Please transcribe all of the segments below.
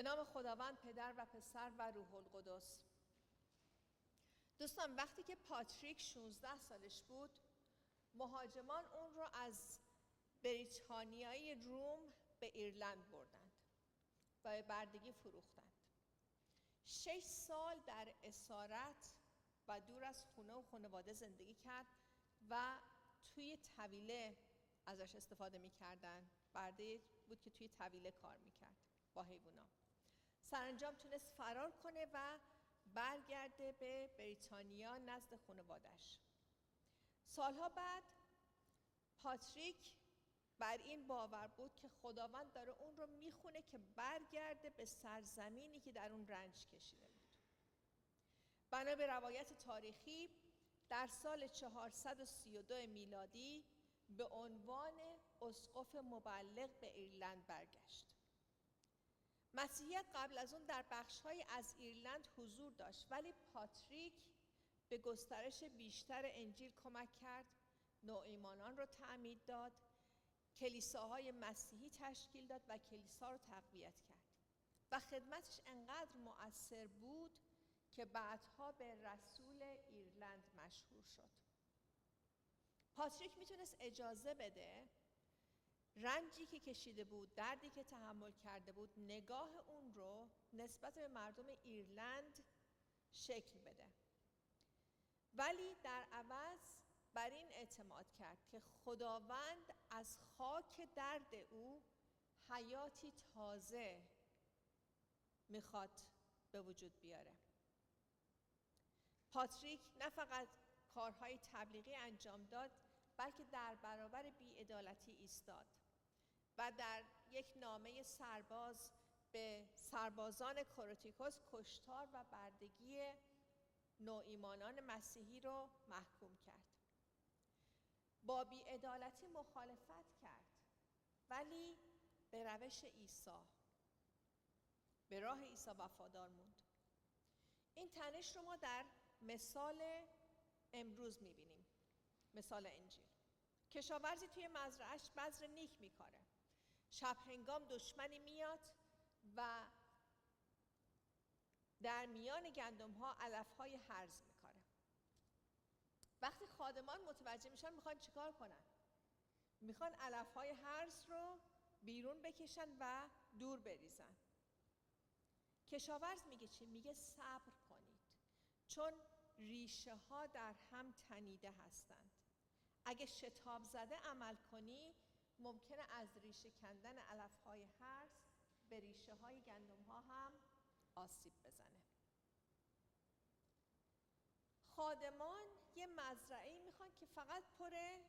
به نام خداوند پدر و پسر و روح القدس. دوستان، وقتی که پاتریک 16 سالش بود، مهاجمان اون رو از بریتانیای روم به ایرلند بردند و به بردگی فروختند. 6 سال در اسارت و دور از خونه و خانواده زندگی کرد و توی طویله ازش استفاده می‌کردن. برده بود که توی طویله کار می‌کرد با حیوونا. سرانجام تونست فرار کنه و برگرده به بریتانیا نزد خانواده‌اش. سالها بعد پاتریک بر این باور بود که خداوند داره اون رو میخونه که برگرده به سرزمینی که در اون رنج کشیده بود. بنا به روایت تاریخی در سال 432 میلادی به عنوان اسقف مبلغ به ایرلند برگشت. مسیحیت قبل از اون در بخش‌های از ایرلند حضور داشت، ولی پاتریک به گسترش بیشتر انجیل کمک کرد، نوعیمانان رو تعمید داد، کلیساهای مسیحی تشکیل داد و کلیسا رو تقویت کرد و خدمتش انقدر مؤثر بود که بعدها به رسول ایرلند مشهور شد. پاتریک میتونست اجازه بده رنجی که کشیده بود، دردی که تحمل کرده بود، نگاه اون رو نسبت به مردم ایرلند شکل بده، ولی در عوض بر این اعتماد کرد که خداوند از خاک درد او حیاتی تازه میخواد به وجود بیاره. پاتریک نه فقط کارهای تبلیغی انجام داد، بلکه در برابر بی‌عدالتی ایستاد و در یک نامه سرباز به سربازان کورتیکوس کشتار و بردگی نوعیمانان مسیحی رو محکوم کرد. با بی‌عدالتی مخالفت کرد، ولی به روش عیسی، به راه عیسی وفادار موند. این تنش رو ما در مثال امروز می‌بینیم. مثال انجیل. کشاورزی توی مزرعه‌اش بذر نیک می‌کاره. شب هنگام دشمنی میاد و در میان گندم‌ها علف‌های هرز می‌کاره. وقتی خادمان متوجه میشن میخوان چیکار کنن؟ میخوان علف‌های هرز رو بیرون بکشن و دور بریزن. کشاورز میگه چی؟ میگه صبر کنید، چون ریشه ها در هم تنیده هستند. اگه شتاب زده عمل کنی، ممکنه از ریشه کندن علف‌های هرز به ریشه های گندم ها هم آسیب بزنه. خادمان یه مزرعه‌ای میخوان که فقط پر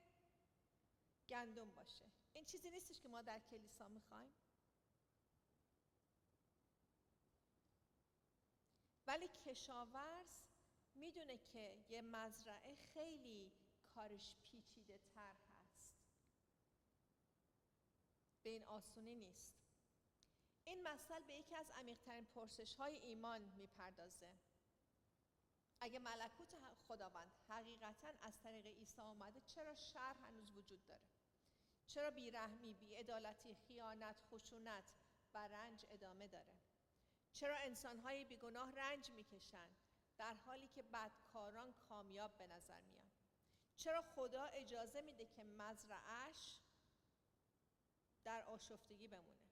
گندم باشه. این چیزی نیستش که ما در کلیسا میخوایم. ولی کشاورز میدونه که یه مزرعه خیلی کارش پیچیده تر هست. به این آسونی نیست. این مثل به یکی از عمیق‌ترین پرسش‌های ایمان میپردازه. اگه ملکوت خداوند حقیقتاً از طریق عیسی آمده، چرا شر هنوز وجود داره؟ چرا بیرحمی، بی‌عدالتی، خیانت، خشونت و رنج ادامه داره؟ چرا انسان‌های بیگناه رنج میکشن در حالی که بدکاران کامیاب به نظر میان؟ چرا خدا اجازه میده که مزرعه‌اش در آشفتگی بمونه؟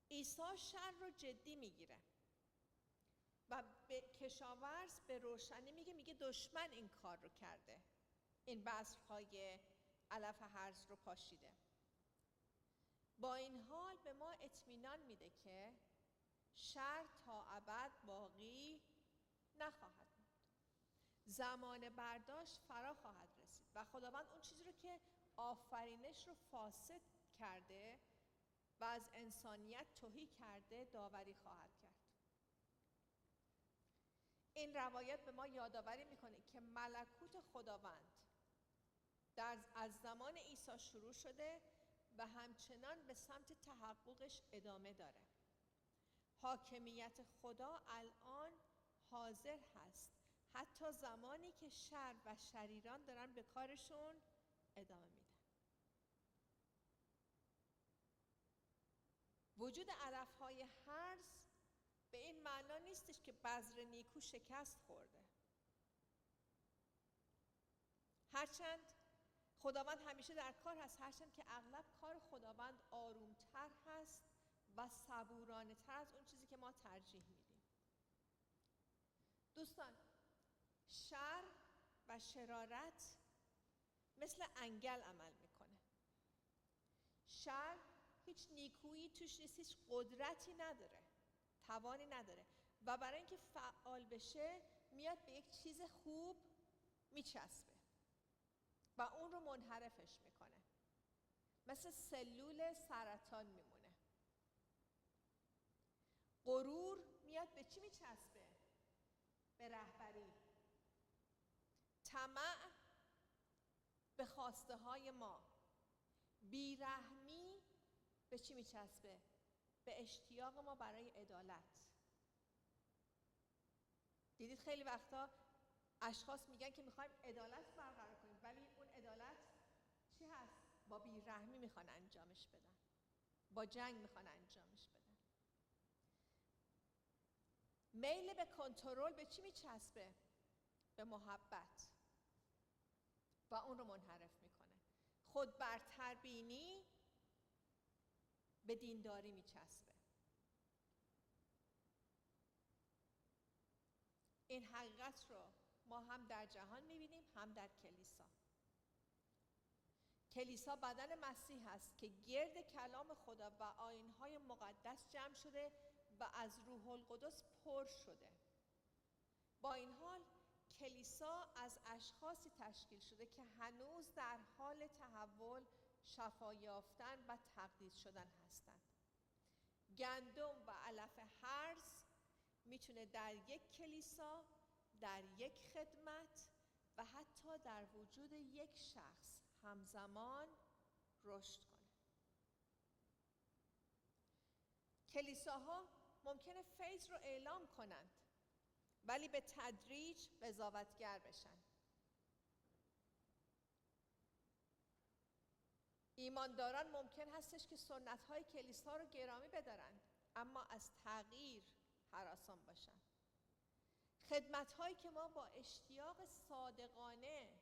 عیسی شر رو جدی میگیره و به کشاورز به روشنی میگه دشمن این کار رو کرده، این بذرهای علف هرز رو پاشیده. با این حال به ما اطمینان میده که شر تا ابد باقی نخواهد بود. زمان برداشت فرا خواهد رسید و خداوند اون چیزی رو که آفرینش رو فاسد کرده و از انسانیت تهی کرده داوری خواهد کرد. این روایت به ما یادآوری میکنه که ملکوت خداوند از زمان عیسی شروع شده و همچنان به سمت تحققش ادامه داره. حاکمیت خدا الان حاضر هست، حتی زمانی که شر و شریران دارن به کارشون ادامه میدن. وجود علف‌های هرز به این معنا نیستش که بذر نیکو شکست خورده. هرچند خداوند همیشه در کار هست، هرچند که اغلب کار خداوند آرومتر هست و صبورانه تر از اون چیزی که ما ترجیح میدیم. دوستان، شر و شرارت مثل انگل عمل میکنه. شر هیچ نیکویی توش نیست، هیچ قدرتی نداره، توانی نداره و برای اینکه فعال بشه میاد به یک چیز خوب میچسبه و اون رو منحرفش میکنه، مثل سلول سرطان میمونه. غرور میاد به چی میچسبه؟ به رهبری. طمع به خواسته های ما. بیرحمی به چی میچسبه؟ به اشتیاق ما برای عدالت. دیدید خیلی وقتا اشخاص میگن که میخوایم عدالت برقرار کنیم، ولی اون عدالت چی هست؟ با بیرحمی میخوان انجامش بدن، با جنگ میخوان انجامش بدن. میل به کنترل به چی میچسبه؟ به محبت و اون رو منحرف میکنه. خود برتربینی به دینداری میچسبه. این حقیقت رو ما هم در جهان میبینیم، هم در کلیسا. کلیسا بدن مسیح است که گرد کلام خدا و آیین‌های مقدس جمع شده و از روح القدس پر شده. با این حال کلیسا از اشخاصی تشکیل شده که هنوز در حال تحول، شفا یافتن و تقدیس شدن هستند. گندم و علف هرز میتونه در یک کلیسا، در یک خدمت و حتی در وجود یک شخص همزمان رشد کنه. کلیساها ممکنه فیض رو اعلام کنند ولی به تدریج قضاوتگر بشن. ایمانداران ممکن هستش که سنت‌های کلیسا رو گرامی بدارند اما از تغییر هراسان باشن. خدمت‌هایی که ما با اشتیاق صادقانه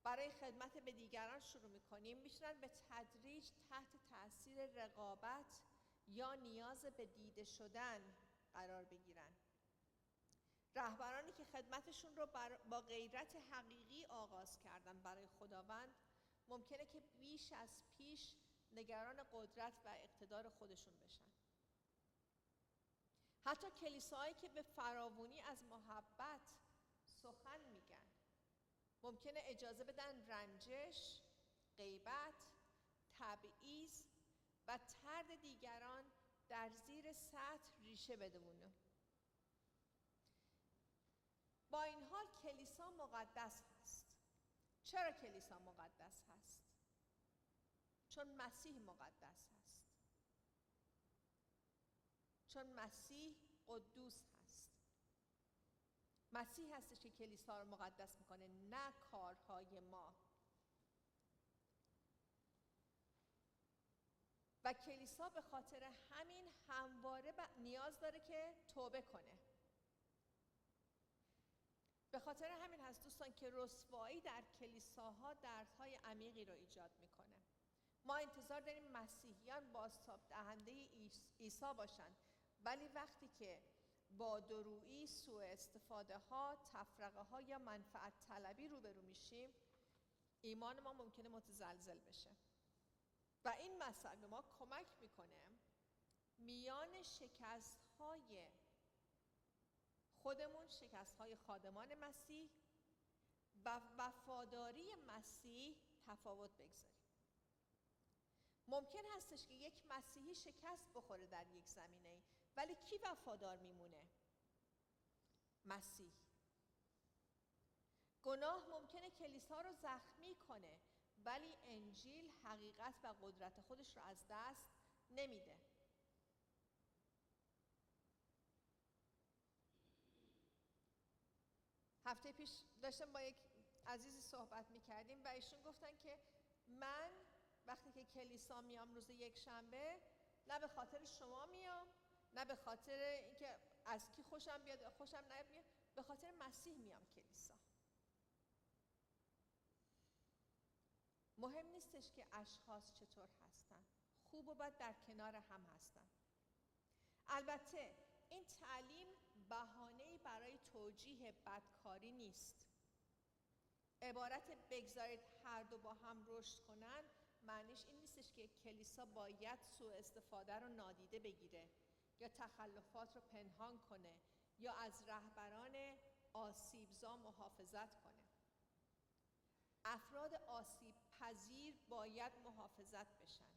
برای خدمت به دیگران شروع می‌کنیم می‌تونن به تدریج تحت تأثیر رقابت یا نیاز به دیده شدن قرار بگیرن. رهبرانی که خدمتشون رو با غیرت حقیقی آغاز کردن برای خداوند ممکنه که بیش از پیش نگران قدرت و اقتدار خودشون بشن. حتی کلیساهایی که به فراوانی از محبت سخن میگن ممکنه اجازه بدن رنجش، غیبت، تبعیض و طرد دیگران در زیر سطح ریشه بدونه. با این حال کلیسا مقدس هست. چرا کلیسا مقدس هست؟ چون مسیح مقدس هست. چون مسیح قدوس هست. مسیح هستش که کلیسا رو مقدس میکنه، نه کارهای ما. و کلیسا به خاطر همین همواره نیاز داره که توبه کنه. به خاطر همین هست دوستان که رسوایی در کلیساها دردهای عمیقی رو ایجاد میکنه. ما انتظار داریم مسیحیان بازتاب دهنده عیسی باشند، ولی وقتی که با دورویی، سوء استفاده ها، تفرقه ها یا منفعت طلبی روبرو میشیم، ایمان ما ممکنه متزلزل بشه. و این مسئله به ما کمک میکنه میان شکست های خودمون، شکست های خادمان مسیح و وفاداری مسیح تفاوت بگذاریم. ممکن هستش که یک مسیحی شکست بخوره در یک زمینه، ولی کی وفادار میمونه؟ مسیح. گناه ممکنه کلیسا رو زخمی کنه ولی انجیل حقیقت و قدرت خودش رو از دست نمیده. هفته پیش داشتم با یک عزیزی صحبت میکردیم و ایشون گفتن که من وقتی که کلیسا میام روز یک شنبه، نه به خاطر شما میام، نه به خاطر اینکه از کی خوشم بیاد خوشم نیاد، به خاطر مسیح میام کلیسا. مهم نیستش که اشخاص چطور هستن، خوب و بد در کنار هم هستن. البته این تعلیم بهانه‌ای برای توجیه بدکاری نیست. عبارت بگذارید هر دو با هم رشد کنن معنیش این نیستش که کلیسا باید سوء استفاده رو نادیده بگیره یا تخلفات رو پنهان کنه یا از رهبران آسیبزا محافظت کنه. افراد آسیب پذیر باید محافظت بشن.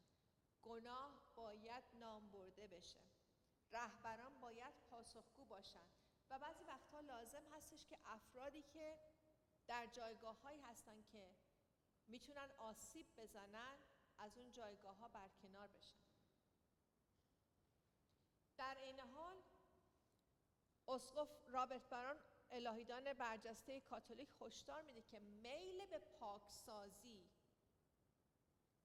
گناه باید نام برده بشه. رهبران باید پاسخگو باشن و بعضی وقتها لازم هستش که افرادی که در جایگاه‌هایی هستن که میتونن آسیب بزنن از اون جایگاه‌ها برکنار بشن. در این حال اسقف رابرت بران الهیدان برجسته کاتولیک هشدار میده که میل به پاکسازی،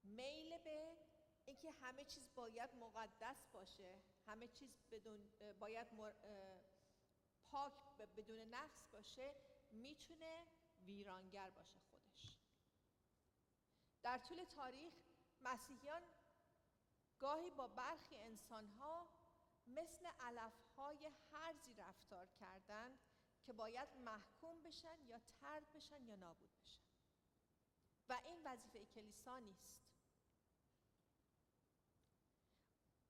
میل به اینکه همه چیز باید مقدس باشه، همه چیز باید پاک بدون نقص باشه، میتونه ویرانگر باشه خودش. در طول تاریخ مسیحیان گاهی با برخی انسانها مثل علفهای هرزی رفتار کردند که باید محکوم بشن یا طرد بشن یا نابود بشن و این وظیفه کلیسا نیست.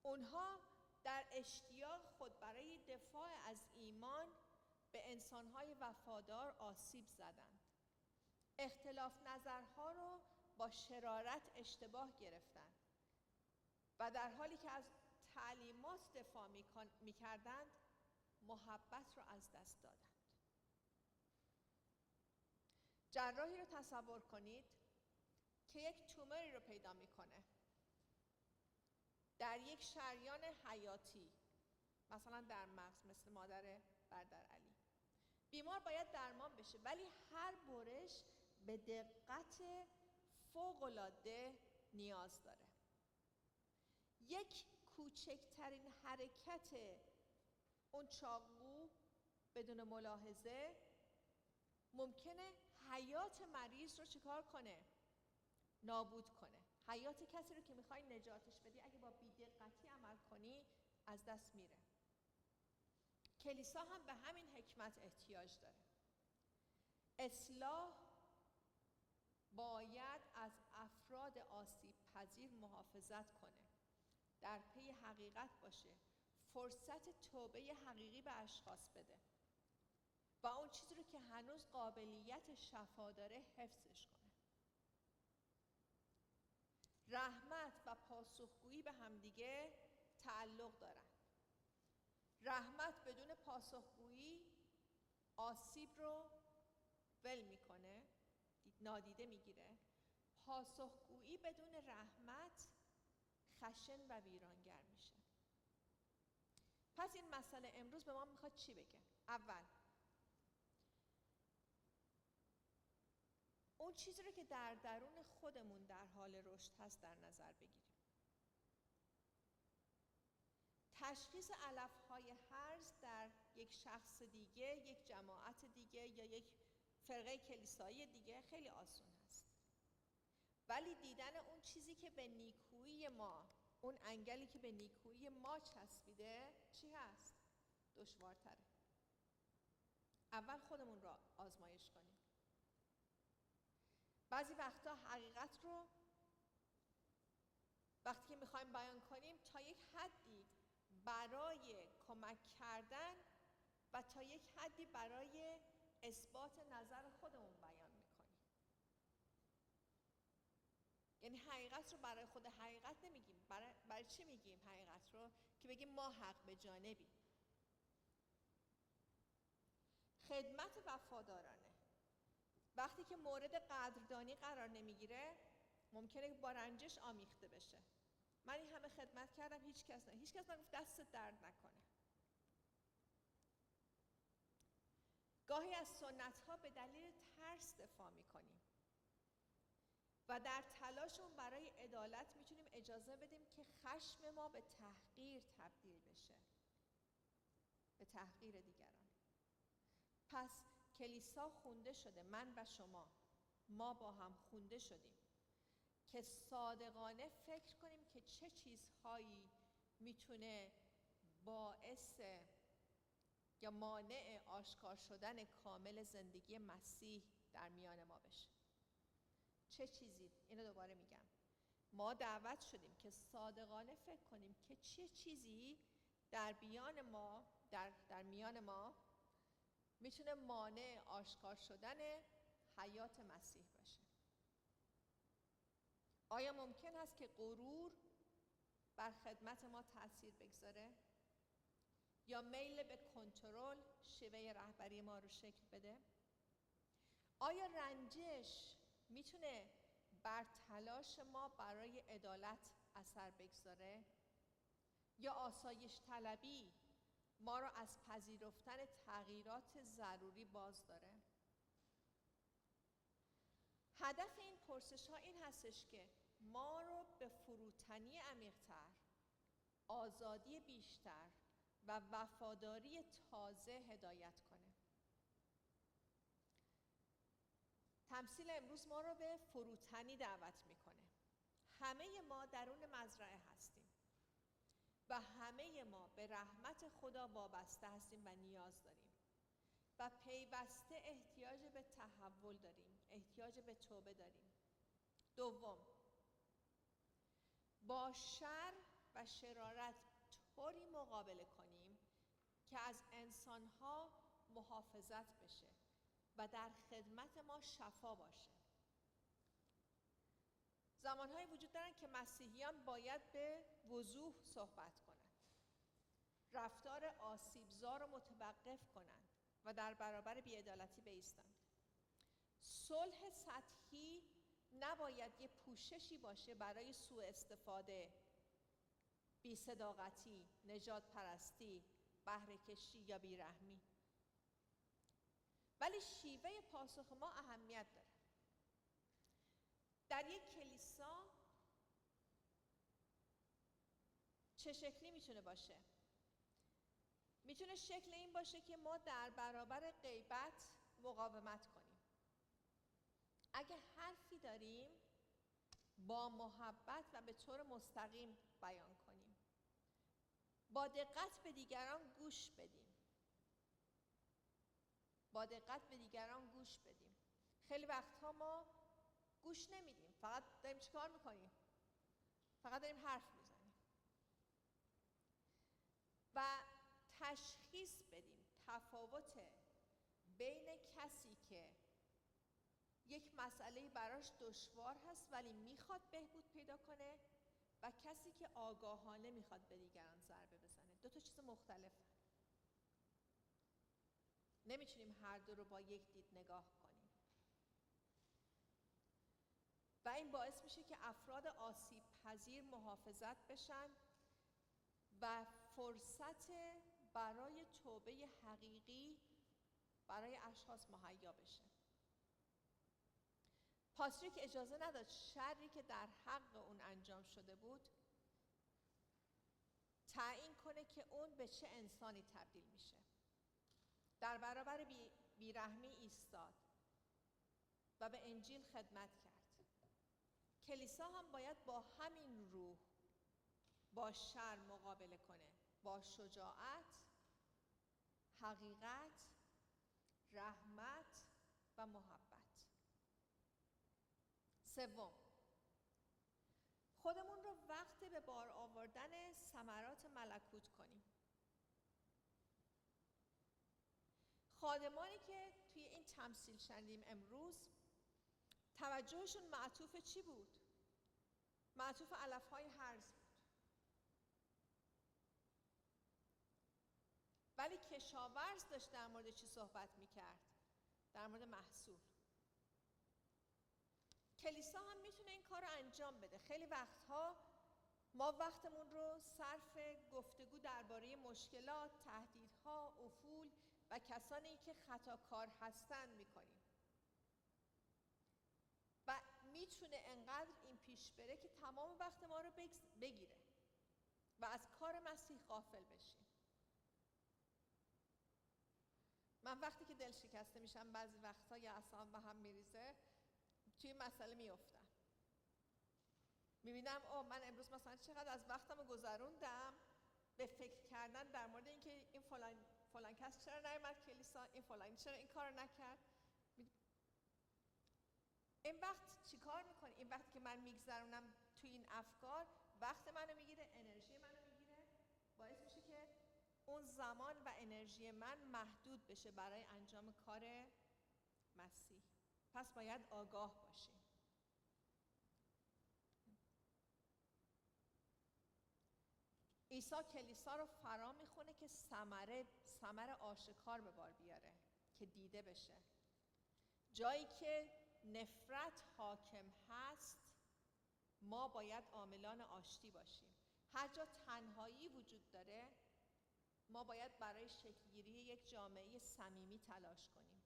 اونها در اشتیاق خود برای دفاع از ایمان به انسانهای وفادار آسیب زدند. اختلاف نظرها رو با شرارت اشتباه گرفتند و در حالی که از تعلیمات دفاع می‌کردند محبت رو از دست دادند. جراحی رو تصور کنید که یک تومری رو پیدا میکنه در یک شریان حیاتی، مثلا در مغز، مثل مادر برادر علی. بیمار باید درمان بشه ولی هر برش به دقت فوق‌العاده نیاز داره. یک کوچکترین حرکت اون چاقو بدون ملاحظه ممکنه حیات مریض رو چیکار کنه؟ نابود کنه. حیات کسی رو که میخوای نجاتش بدی اگه با بی‌دقتی عمل کنی از دست میره. کلیسا هم به همین حکمت احتیاج داره. اصلاح باید از افراد آسیب پذیر محافظت کنه، در پی حقیقت باشه، فرصت توبه حقیقی به اشخاص بده و اون چیزی رو که هنوز قابلیت شفا داره حفظش کنه. رحمت و پاسخگویی به همدیگه تعلق دارن. رحمت بدون پاسخگویی آسیب رو ول میکنه، نادیده میگیره. پاسخگویی بدون رحمت خشن و ویرانگر میشه. پس این مسئله امروز به ما میخواد چی بگه؟ اول، اون چیزی رو که در درون خودمون در حال رشد هست در نظر بگیریم. تشخیص علفهای هرز در یک شخص دیگه، یک جماعت دیگه یا یک فرقه کلیسایی دیگه خیلی آسون هست. ولی دیدن اون چیزی که به نیکویی ما، اون انگلی که به نیکویی ما چسبیده چی هست؟ دشوارتره. اول خودمون را آزمایش کنیم. بعضی وقتا حقیقت رو وقتی که میخوایم بیان کنیم تا یک حدی برای کمک کردن و تا یک حدی برای اثبات نظر خودمون بیان میکنیم. یعنی حقیقت رو برای خود حقیقت نمیگیم. برای چی میگیم حقیقت رو؟ که بگیم ما حق به جانبیم. خدمت وفادارانه وقتی که مورد قدردانی قرار نمیگیره ممکنه با رنجش آمیخته بشه. من این همه خدمت کردم هیچ کس نگفت دستت درد نکنه. گاهی از سنت ها به دلیل ترس دفاع میکنیم. و در تلاشمون برای عدالت میتونیم اجازه بدیم که خشم ما به تحقیر تبدیل بشه، به تحقیر دیگران. پس کلیسا خونده شده، من و شما، ما با هم خونده شدیم که صادقانه فکر کنیم که چه چیزهایی میتونه باعث یا مانع آشکار شدن کامل زندگی مسیح در میان ما بشه. چه چیزی؟ اینو دوباره میگم، ما دعوت شدیم که صادقانه فکر کنیم که چه چیزی در میان ما میتونه مانع آشکار شدن حیات مسیح باشه. آیا ممکن است که غرور بر خدمت ما تأثیر بگذاره؟ یا میل به کنترل شیوه رهبری ما رو شکل بده؟ آیا رنجش میتونه بر تلاش ما برای عدالت اثر بگذاره؟ یا آسایش طلبی ما رو از پذیرفتن تغییرات ضروری باز داره؟ هدف این پرسش ها این هستش که ما رو به فروتنی عمیق‌تر، آزادی بیشتر و وفاداری تازه هدایت کنه. تمثیل امروز ما رو به فروتنی دعوت میکنه. همه ما درون مزرعه هستیم و همه ما به رحمت خدا وابسته هستیم و نیاز داریم و پیوسته احتیاج به تحول داریم، احتیاج به توبه داریم. دوم، با شر و شرارت طوری مقابله کنیم که از انسانها محافظت بشه و در خدمت ما شفا باشه. زمانهایی وجود دارن که مسیحیان باید به وضوح صحبت کنند، رفتار آسیبزا رو متوقف کنند و در برابر بی‌عدالتی بایستند. صلح سطحی نباید یه پوششی باشه برای سوء استفاده، بی‌صداقتی، نژاد پرستی، بهره کشی یا بیرحمی. ولی شیوه پاسخ ما اهمیت داره. در یک کلیسا چه شکلی میتونه باشه؟ میتونه شکل این باشه که ما در برابر غیبت مقاومت کنیم. اگه حرفی داریم با محبت و به طور مستقیم بیان کنیم. با دقت به دیگران گوش بدیم. با دقت به دیگران گوش بدیم. خیلی وقتها ما گوش نمیدیم، فقط داریم چیکار میکنیم؟ فقط داریم حرف میزنیم. و تشخیص بدیم تفاوت بین کسی که یک مسئله براش دشوار هست ولی میخواد بهبود پیدا کنه و کسی که آگاهانه میخواد به دیگران ضربه بزنه. دو تا چیز مختلفه. نمیتونیم هر دو رو با یک دید نگاه کنیم. و این باعث میشه که افراد آسیب پذیر محافظت بشن و فرصت برای توبه حقیقی برای اشخاص مهیا بشه. پاتریک اجازه نداد شری که در حق اون انجام شده بود تعیین کنه که اون به چه انسانی تبدیل میشه. در برابر بیرحمی ایستاد و به انجیل خدمت کرد. کلیسا هم باید با همین روح با شر مقابله کنه، با شجاعت، حقیقت، رحمت و محبت. سوم، خودمون رو وقت به بار آوردن ثمرات ملکوت کنیم. خادمانی که توی این تمثیل شنیدیم امروز توجهشون معطوف چی بود؟ معطوف علف‌های هرز بود. ولی کشاورز داشت در مورد چی صحبت میکرد؟ در مورد محصول. کلیسا هم میتونه این کار رو انجام بده. خیلی وقتها ما وقتمون رو صرف گفتگو درباره مشکلات، تهدیدها، افول و کسانی که خطاکار هستن میکنیم. و میتونه انقدر این پیش بره که تمام وقت ما رو بگیره و از کار مسیح غافل بشیم. من وقتی که دل شکسته میشم بعضی وقتا یا اعصابم به هم میریزه توی مسئله میافتم، میبینم من امروز مثلا چقدر از وقتم رو گذروندم به فکر کردن در مورد اینکه این فلان کس چرا نیامد کلیسا، این فلانی چرا این کار نکرد. این وقت چی کار میکنه؟ این وقتی که من میگذرونم توی این افکار وقت منو میگیره، انرژی منو میگیره، باعث میشه که اون زمان و انرژی من محدود بشه برای انجام کار مسیح. پس باید آگاه باشیم. عیسی کلیسا رو فرا میخونه که ثمر آشکار به بار بیاره، که دیده بشه. جایی که نفرت حاکم هست ما باید عاملان آشتی باشیم. هر جا تنهایی وجود داره ما باید برای شکل‌گیری یک جامعه صمیمی تلاش کنیم.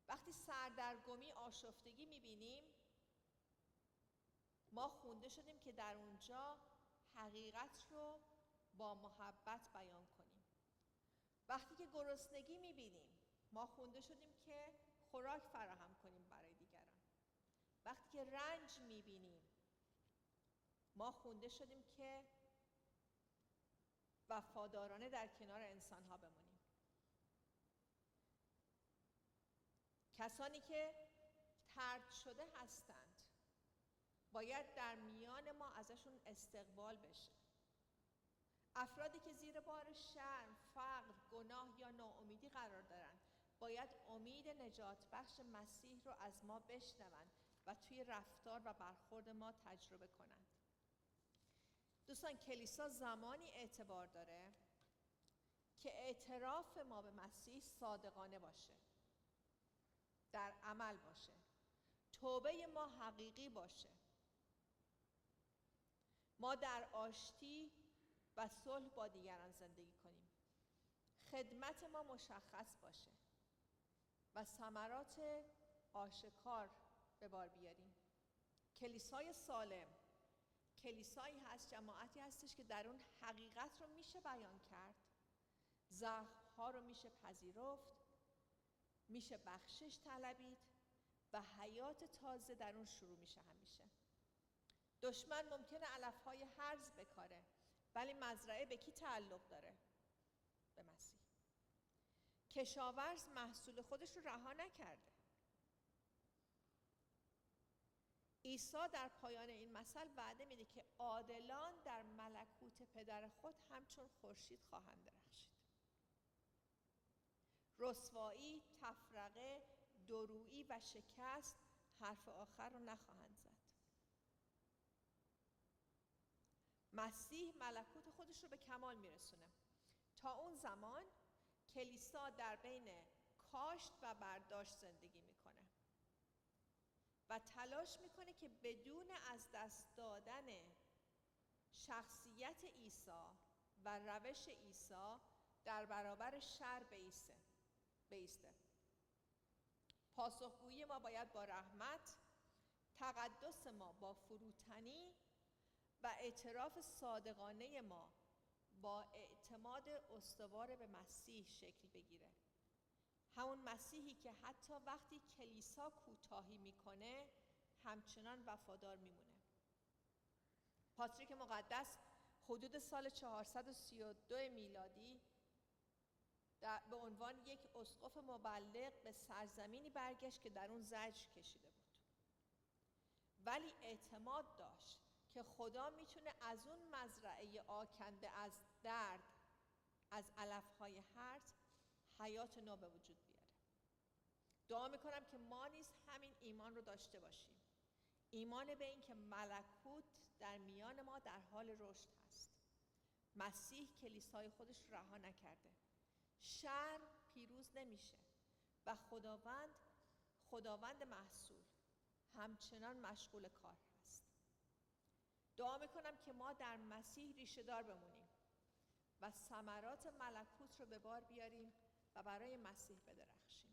وقتی سردرگمی، آشفتگی میبینیم ما خونده شدیم که در اونجا حقیقت رو با محبت بیان کنیم. وقتی که گرسنگی میبینیم ما خونده شدیم که خوراک فراهم کنیم برای دیگران. وقتی که رنج میبینیم ما خونده شدیم که وفادارانه در کنار انسانها بمونیم. کسانی که طرد شده هستند باید در میان ما ازشون استقبال بشه. افرادی که زیر بار شرم، فقر، گناه یا ناامیدی قرار دارند باید امید نجات بخش مسیح رو از ما بشنوند و توی رفتار و برخورد ما تجربه کنند. دوستان، کلیسا زمانی اعتبار داره که اعتراف ما به مسیح صادقانه باشه، در عمل باشه، توبه ما حقیقی باشه، ما در آشتی و صلح با دیگران زندگی کنیم، خدمت ما مشخص باشه و ثمرات آشکار به بار بیاریم. کلیسای سالم کلیسایی هست، جماعتی هستش که در اون حقیقت رو میشه بیان کرد، ضعف‌ها رو میشه پذیرفت، میشه بخشش طلبید و حیات تازه در اون شروع میشه. همیشه دشمن ممکنه علفهای هرز بکاره ولی مزرعه به کی تعلق داره؟ به مسیح. کشاورز محصول خودش رو رها نکرده. عیسی در پایان این مثل وعده میده که عادلان در ملکوت پدر خود همچون خورشید خواهند درخشید. رسوایی، تفرقه، دورویی و شکست حرف آخر رو نخواهند زد. مسیح ملکوت خودش رو به کمال میرسونه. تا اون زمان کلیسا در بین کاشت و برداشت زندگی میکنه و تلاش میکنه که بدون از دست دادن شخصیت عیسی و روش عیسی در برابر شر بایسته. پاسخگویی ما باید با رحمت، تقدس ما با فروتنی و اعتراف صادقانه ما با اعتماد استوار به مسیح شکل بگیره. همون مسیحی که حتی وقتی کلیسا کوتاهی میکنه همچنان وفادار میمونه. پاتریک مقدس حدود سال 432 میلادی به عنوان یک اسقف مبلغ به سرزمینی برگشت که در اون زجر کشیده بود، ولی اعتماد داشت که خدا میتونه از اون مزرعه آکنده از درد، از علفهای هرز، حیات نو به وجود بیاره. دعا میکنم که ما نیز همین ایمان رو داشته باشیم، ایمان به این که ملکوت در میان ما در حال رشد هست. مسیح کلیسای خودش رو رها نکرده، شر پیروز نمیشه و خداوند محصول همچنان مشغول کار هست. دعا میکنم که ما در مسیح ریشه دار بمونیم و ثمرات ملکوت رو به بار بیاریم و برای مسیح بدرخشیم.